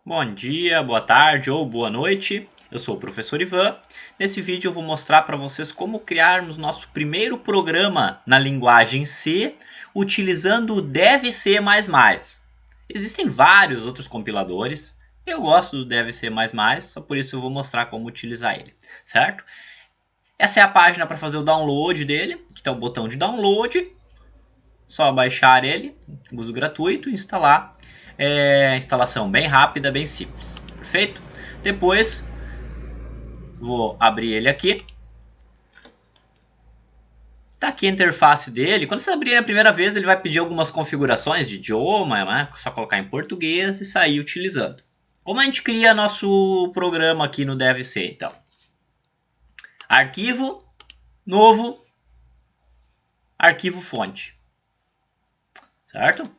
Bom dia, boa tarde ou boa noite. Eu sou o professor Ivan. Nesse vídeo eu vou mostrar para vocês como criarmos nosso primeiro programa na linguagem C utilizando o DevC++. Existem vários outros compiladores. Eu gosto do DevC++, só por isso eu vou mostrar como utilizar ele, certo? Essa é a página para fazer o download dele. Aqui está o botão de download. Só baixar ele, uso gratuito, e instalar. Instalação bem rápida, bem simples. Perfeito? Depois, vou abrir ele aqui. Está aqui a interface dele. Quando você abrir a primeira vez, ele vai pedir algumas configurações de idioma, né? Só colocar em português e sair utilizando. Como a gente cria nosso programa aqui no DevC, então? Arquivo, novo, arquivo fonte. Certo?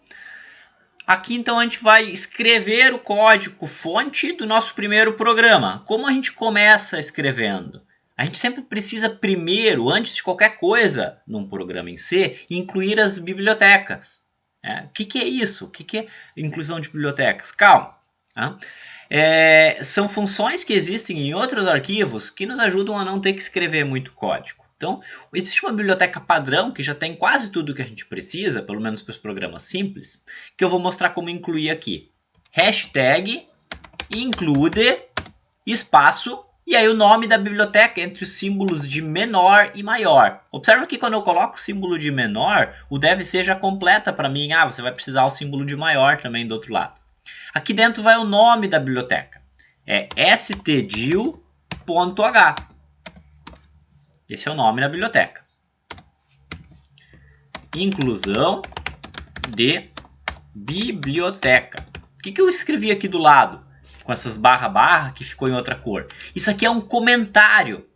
Aqui então a gente vai escrever o código fonte do nosso primeiro programa. Como a gente começa escrevendo? A gente sempre precisa primeiro, antes de qualquer coisa num programa em C, incluir as bibliotecas. O que é isso? O que é inclusão de bibliotecas? Calma. São funções que existem em outros arquivos que nos ajudam a não ter que escrever muito código. Então, existe uma biblioteca padrão que já tem quase tudo que a gente precisa, pelo menos para os programas simples, que eu vou mostrar como incluir aqui. Hashtag include espaço e aí o nome da biblioteca entre os símbolos de menor e maior. Observa que quando eu coloco o símbolo de menor, o DevC já completa para mim. Você vai precisar o símbolo de maior também do outro lado. Aqui dentro vai o nome da biblioteca. É stdil.h. Esse é o nome da biblioteca. Inclusão de biblioteca. O que eu escrevi aqui do lado? Com essas barra que ficou em outra cor. Isso aqui é um comentário.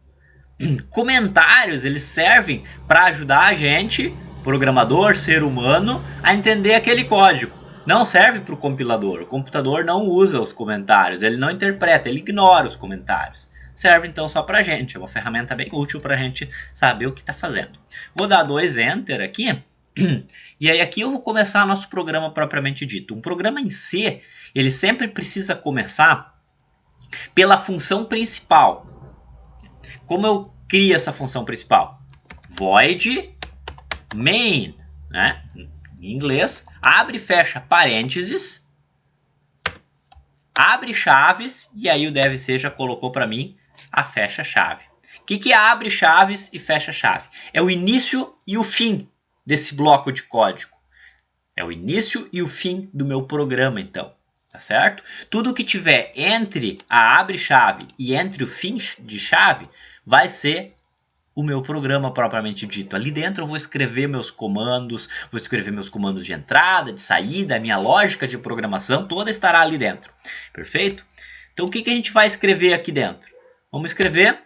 Comentários, eles servem para ajudar a gente, programador, ser humano, a entender aquele código. Não serve para o compilador. O computador não usa os comentários, ele não interpreta, ele ignora os comentários. Serve então só para a gente, é uma ferramenta bem útil para a gente saber o que está fazendo. Vou dar 2 Enter aqui. E aí aqui eu vou começar nosso programa propriamente dito. Um programa em C, ele sempre precisa começar pela função principal. Como eu crio essa função principal? Void main, né? Em inglês, abre e fecha parênteses, abre chaves, e aí o DevC já colocou para mim a fecha chave. O que é abre chaves e fecha chave? É o início e o fim desse bloco de código. É o início e o fim do meu programa, então. Tá certo? Tudo que tiver entre a abre-chave e entre o fim de chave vai ser o meu programa propriamente dito. Ali dentro eu vou escrever meus comandos, vou escrever meus comandos de entrada, de saída, a minha lógica de programação toda estará ali dentro. Perfeito? Então o que a gente vai escrever aqui dentro? Vamos escrever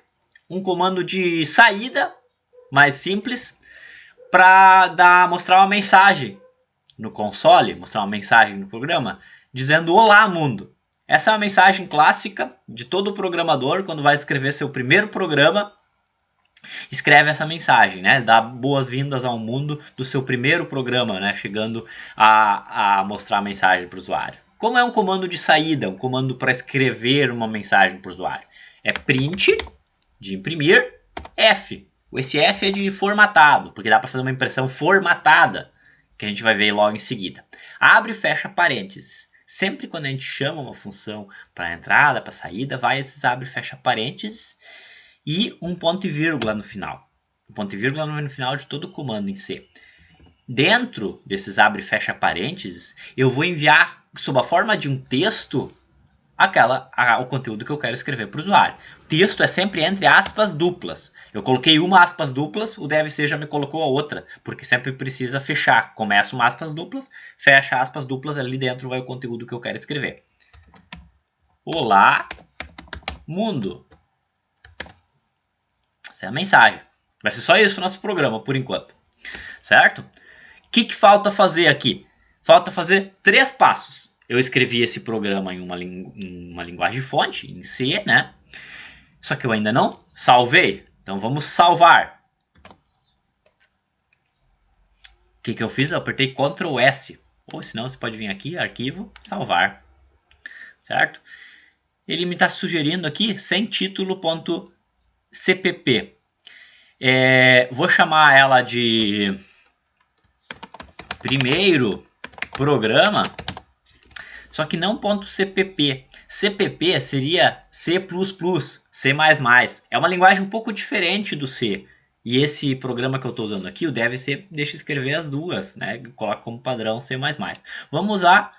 um comando de saída, mais simples, para mostrar uma mensagem no console, mostrar uma mensagem no programa, dizendo olá mundo. Essa é uma mensagem clássica de todo programador quando vai escrever seu primeiro programa. Escreve essa mensagem, né? Dá boas-vindas ao mundo do seu primeiro programa, né? Chegando a mostrar a mensagem para o usuário. Como é um comando de saída, um comando para escrever uma mensagem para o usuário? É print, de imprimir, F. Esse F é de formatado, porque dá para fazer uma impressão formatada, que a gente vai ver logo em seguida. Abre e fecha parênteses. Sempre quando a gente chama uma função para entrada, para saída, vai esses abre e fecha parênteses e um ponto e vírgula no final. Um ponto e vírgula no final de todo comando em C. Dentro desses abre e fecha parênteses, eu vou enviar, sob a forma de um texto, o conteúdo que eu quero escrever para o usuário. O texto é sempre entre aspas duplas. Eu coloquei uma aspas duplas, o DevC já me colocou a outra, porque sempre precisa fechar. Começa uma aspas duplas, fecha aspas duplas, ali dentro vai o conteúdo que eu quero escrever. Olá, mundo. Essa é a mensagem. Vai ser só isso o nosso programa, por enquanto. Certo? O que falta fazer aqui? Falta fazer 3 passos. Eu escrevi esse programa em uma linguagem fonte, em C, né? Só que eu ainda não salvei. Então vamos salvar. O que eu fiz? Eu apertei Ctrl S. Ou senão você pode vir aqui, arquivo, salvar. certo? Ele me está sugerindo aqui sem título.cpp. Vou chamar ela de primeiro programa, só que não .cpp. CPP seria C++, C++. É uma linguagem um pouco diferente do C. E esse programa que eu estou usando aqui, o deve ser, deixa eu escrever as duas, né? Coloca como padrão C++. Vamos usar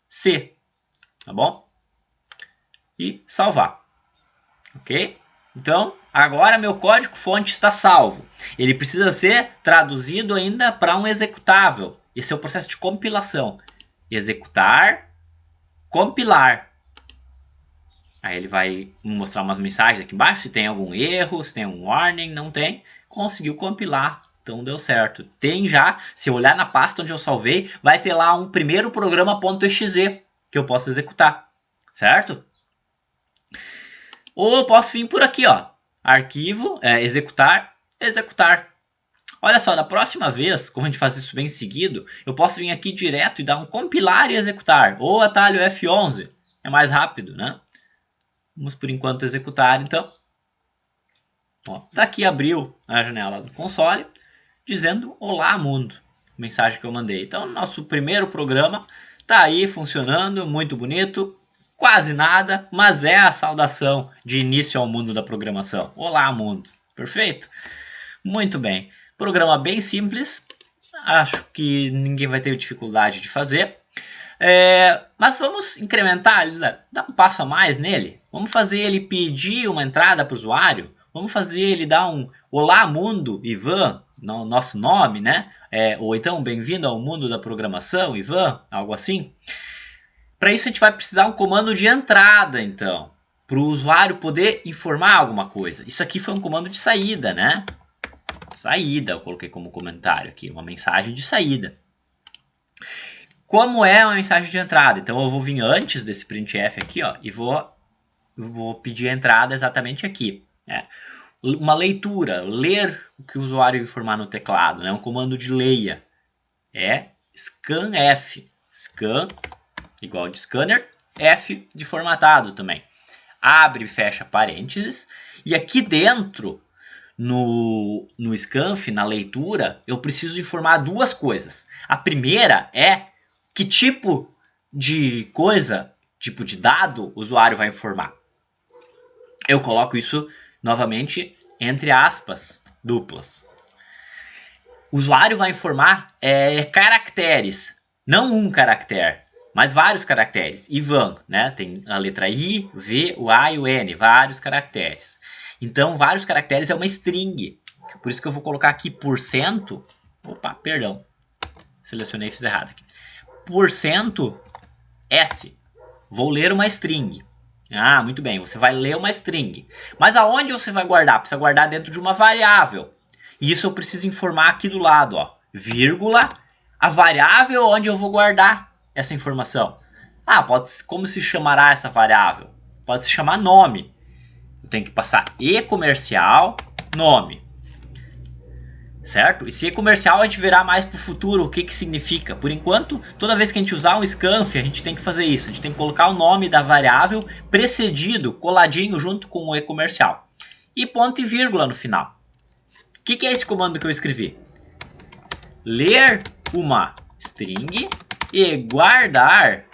C, tá bom? E salvar, ok? Então, agora meu código-fonte está salvo. Ele precisa ser traduzido ainda para um executável. Esse é o processo de compilação. Executar, compilar. Aí ele vai mostrar umas mensagens aqui embaixo, se tem algum erro, se tem um warning, não tem. Conseguiu compilar, então deu certo. Tem já, se eu olhar na pasta onde eu salvei, vai ter lá um primeiro programa.exe que eu posso executar, certo? Ou eu posso vir por aqui, ó, arquivo, executar, executar. Olha só, da próxima vez, como a gente faz isso bem seguido, eu posso vir aqui direto e dar um compilar e executar, ou atalho F11, é mais rápido, né? Vamos por enquanto executar, então. Ó, daqui abriu a janela do console, dizendo olá mundo, mensagem que eu mandei. Então, nosso primeiro programa está aí funcionando, muito bonito. Quase nada, mas é a saudação de início ao mundo da programação. Olá, mundo. Perfeito? Muito bem. Programa bem simples. Acho que ninguém vai ter dificuldade de fazer. Mas vamos incrementar, dar um passo a mais nele. Vamos fazer ele pedir uma entrada para o usuário. Vamos fazer ele dar um olá, mundo, Ivan, no nosso nome, né? Ou então, bem-vindo ao mundo da programação, Ivan, algo assim. Para isso a gente vai precisar um comando de entrada, então, para o usuário poder informar alguma coisa. Isso aqui foi um comando de saída, né? Saída, eu coloquei como comentário aqui, uma mensagem de saída. Como é uma mensagem de entrada? Então eu vou vir antes desse printf aqui, ó, e vou pedir a entrada exatamente aqui. Né? Uma leitura, ler o que o usuário informar no teclado, né? Um comando de leia. É scanf, scan igual de scanner, F de formatado também. Abre e fecha parênteses. E aqui dentro, no scanf, na leitura, eu preciso informar duas coisas. A primeira é que tipo de coisa, tipo de dado, o usuário vai informar. Eu coloco isso novamente entre aspas duplas. O usuário vai informar caracteres, não um caractere. Mas vários caracteres. Ivan, né? Tem a letra I, V, o A e o N. Vários caracteres. Então, vários caracteres é uma string. Por isso que eu vou colocar aqui %. Opa, perdão. Selecionei e fiz errado aqui. %S. Vou ler uma string. Ah, muito bem. Você vai ler uma string. Mas aonde você vai guardar? Precisa guardar dentro de uma variável. E isso eu preciso informar aqui do lado. Ó, vírgula. A variável onde eu vou guardar essa informação. Como se chamará essa variável? Pode se chamar nome. Eu tenho que passar e comercial, nome. Certo? E se é comercial, a gente verá mais para o futuro o que significa. Por enquanto, toda vez que a gente usar um scanf, a gente tem que fazer isso. A gente tem que colocar o nome da variável precedido, coladinho junto com o e comercial. E ponto e vírgula no final. O que é esse comando que eu escrevi? Ler uma string e guardar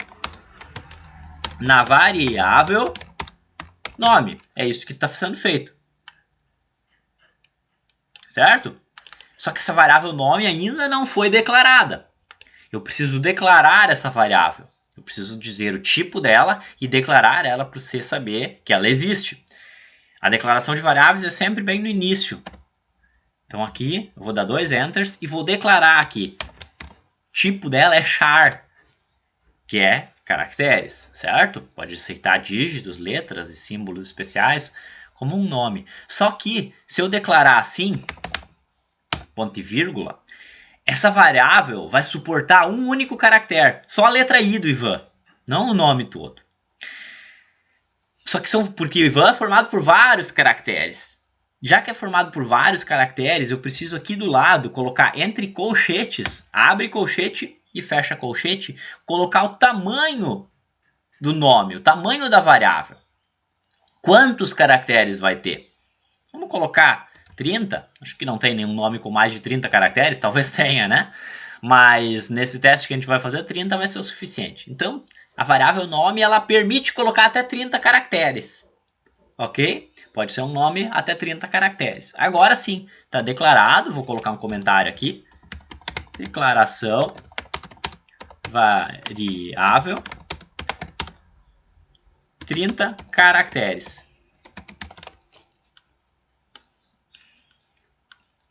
na variável nome. É isso que está sendo feito. Certo? Só que essa variável nome ainda não foi declarada. Eu preciso declarar essa variável. Eu preciso dizer o tipo dela e declarar ela para você saber que ela existe. A declaração de variáveis é sempre bem no início. Então aqui eu vou dar 2 enters e vou declarar aqui. Tipo dela é char, que é caracteres, certo? Pode aceitar dígitos, letras e símbolos especiais como um nome. Só que se eu declarar assim, ponto e vírgula, essa variável vai suportar um único caractere, só a letra I do Ivan, não o nome todo. Só que porque o Ivan é formado por vários caracteres. Já que é formado por vários caracteres, eu preciso aqui do lado colocar entre colchetes, abre colchete e fecha colchete, colocar o tamanho do nome, o tamanho da variável. Quantos caracteres vai ter? Vamos colocar 30. Acho que não tem nenhum nome com mais de 30 caracteres. Talvez tenha, né? Mas nesse teste que a gente vai fazer, 30 vai ser o suficiente. Então, a variável nome, ela permite colocar até 30 caracteres. Ok? Pode ser um nome até 30 caracteres. Agora sim, está declarado. Vou colocar um comentário aqui. Declaração variável 30 caracteres.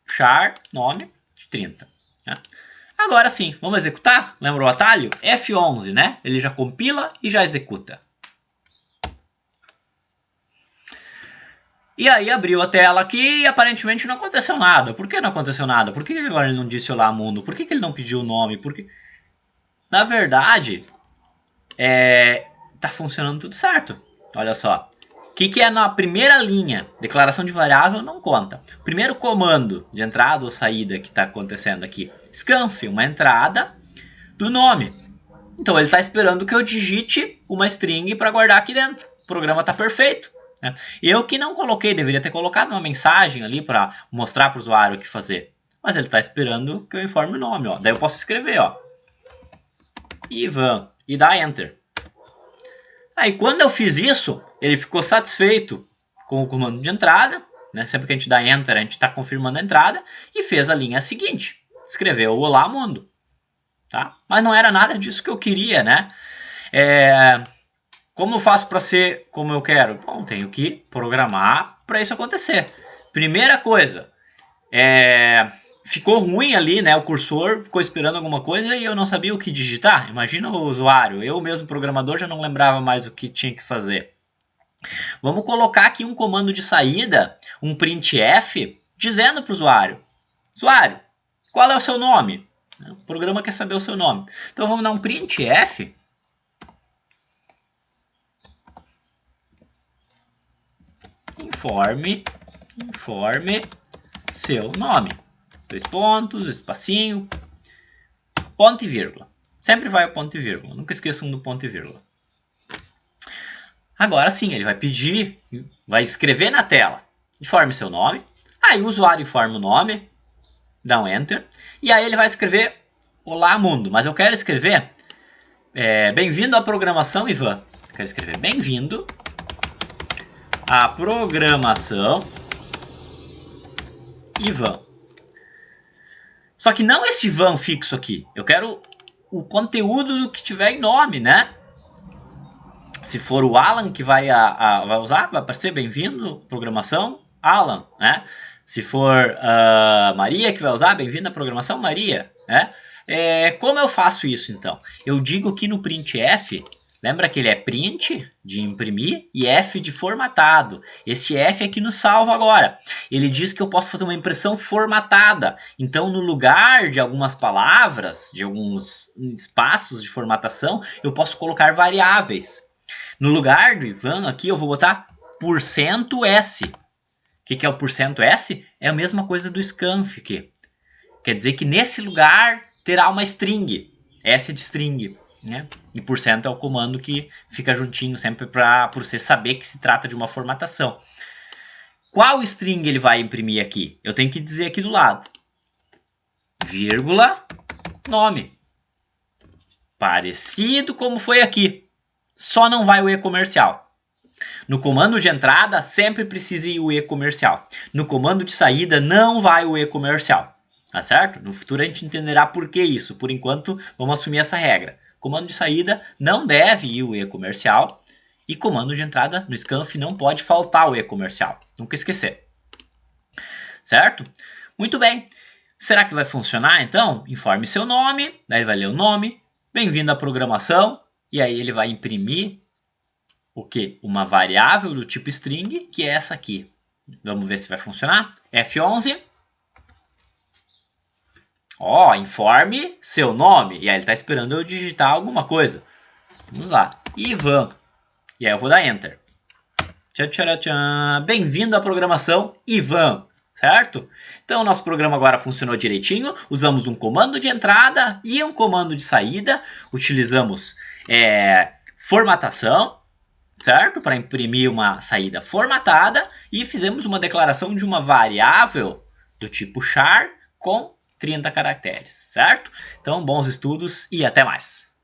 Char nome de 30. Né? Agora sim, vamos executar? Lembra o atalho? F11, né? Ele já compila e já executa. E aí abriu a tela aqui e aparentemente não aconteceu nada. Por que não aconteceu nada? Por que agora ele não disse olá mundo? Por que ele não pediu o nome? Porque, na verdade, tá funcionando tudo certo. Olha só. O que é na primeira linha? Declaração de variável não conta. Primeiro comando de entrada ou saída que está acontecendo aqui. Scanf, uma entrada do nome. Então ele está esperando que eu digite uma string para guardar aqui dentro. O programa está perfeito. Né? Eu que não coloquei, deveria ter colocado uma mensagem ali para mostrar para o usuário o que fazer. Mas ele está esperando que eu informe o nome. Ó. Daí eu posso escrever, ó, Ivan, e dar Enter. Aí quando eu fiz isso, ele ficou satisfeito com o comando de entrada. Né? Sempre que a gente dá Enter, a gente está confirmando a entrada. E fez a linha seguinte. Escreveu Olá Mundo. Tá? Mas não era nada disso que eu queria, né? Como eu faço para ser como eu quero? Bom, tenho que programar para isso acontecer. Primeira coisa, ficou ruim ali, né? O cursor ficou esperando alguma coisa e eu não sabia o que digitar. Imagina o usuário, eu mesmo programador já não lembrava mais o que tinha que fazer. Vamos colocar aqui um comando de saída, um printf, dizendo para o usuário: usuário, qual é o seu nome? O programa quer saber o seu nome. Então vamos dar um printf. Informe seu nome. 2 pontos, espacinho, ponto e vírgula. Sempre vai o ponto e vírgula. Nunca esqueçam do ponto e vírgula. Agora sim, ele vai pedir, vai escrever na tela. Informe seu nome. Aí o usuário informa o nome, dá um Enter. E aí ele vai escrever Olá Mundo. Mas eu quero escrever bem-vindo à programação, Ivan. Eu quero escrever bem-vindo à programação, Ivan. Só que não esse Ivan fixo aqui. Eu quero o conteúdo do que tiver em nome, né? Se for o Alan que vai usar, vai aparecer bem-vindo, programação, Alan, né? Se for Maria que vai usar, bem-vindo à programação, Maria, né? Como eu faço isso, então? Eu digo que no printf, lembra que ele é print, de imprimir, e f de formatado. Esse f é que nos salva agora. Ele diz que eu posso fazer uma impressão formatada. Então, no lugar de algumas palavras, de alguns espaços de formatação, eu posso colocar variáveis. No lugar do Ivan aqui, eu vou botar %s. O que é o %s? É a mesma coisa do scanf aqui. Quer dizer que nesse lugar terá uma string. S é de string. Né? E % é o comando que fica juntinho sempre para você saber que se trata de uma formatação. Qual string ele vai imprimir aqui? Eu tenho que dizer aqui do lado. Vírgula, nome. Parecido como foi aqui. Só não vai o e-comercial. No comando de entrada, sempre precisa ir o e-comercial. No comando de saída, não vai o e-comercial. Tá certo? No futuro a gente entenderá por que isso. Por enquanto, vamos assumir essa regra. Comando de saída não deve ir o e-comercial. E comando de entrada, no scanf, não pode faltar o e-comercial. Nunca esquecer. Certo? Muito bem. Será que vai funcionar, então? Informe seu nome. Daí vai ler o nome. Bem-vindo à programação. E aí ele vai imprimir o quê? Uma variável do tipo string, que é essa aqui. Vamos ver se vai funcionar. F11. Informe seu nome. E aí ele está esperando eu digitar alguma coisa. Vamos lá. Ivan. E aí eu vou dar Enter. Bem-vindo à programação, Ivan. Certo? Então, o nosso programa agora funcionou direitinho. Usamos um comando de entrada e um comando de saída. Utilizamos formatação, certo? Para imprimir uma saída formatada, e fizemos uma declaração de uma variável do tipo char com 30 caracteres, certo? Então, bons estudos e até mais!